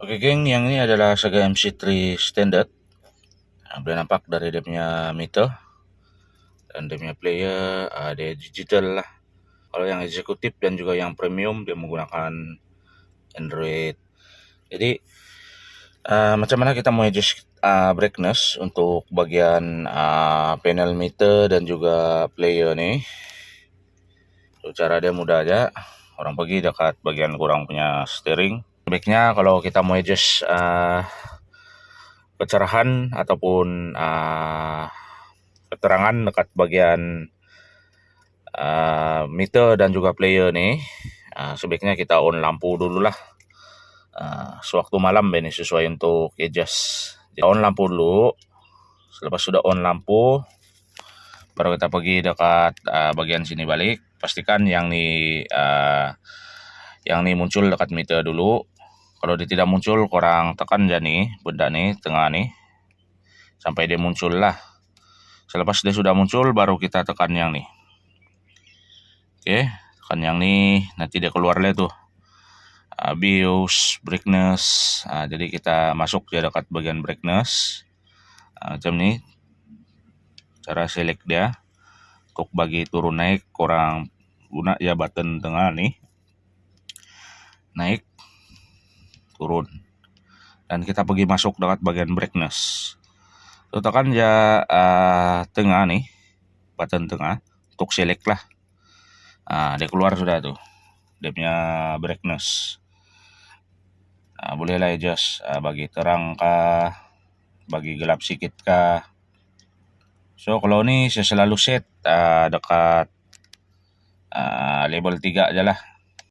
Oke geng, yang ini adalah Saga MC3 Standard. Boleh nampak dari dia punya meter dan dia punya player, dia digital lah. Kalau yang eksekutif dan juga yang premium dia menggunakan Android. Jadi macam mana kita mau adjust brightness untuk bagian panel meter dan juga player ni. So, cara dia mudah aja. Orang pergi dekat bagian kurang punya steering. Baiknya kalau kita mau adjust kecerahan ataupun keterangan dekat bagian meter dan juga player ni, sebaiknya kita on lampu dulu lah. Sewaktu malam ini sesuai untuk adjust. Kita on lampu dulu. Selepas sudah on lampu, baru kita pergi dekat bagian sini balik. Pastikan yang ni muncul dekat meter dulu. Kalau dia tidak muncul, korang tekan je ni, benda ni, tengah ni, sampai dia muncul lah. Selepas dia sudah muncul, baru kita tekan yang ni. Oke, tekan yang ni, nanti dia keluar lah tu. BIOS, brightness. Jadi kita masuk je dekat bagian brightness. Macam ni. Cara select dia. Untuk bagi turun naik, korang guna ya button tengah ni. Naik, turun. Dan kita pergi masuk dekat bagian brightness. So, tekan je tengah ni, button tengah, untuk select lah. Dia keluar sudah tu, dia punya brightness. Bolehlah adjust bagi terang kah, bagi gelap sikit kah. So kalau ni saya selalu set dekat level 3 je lah.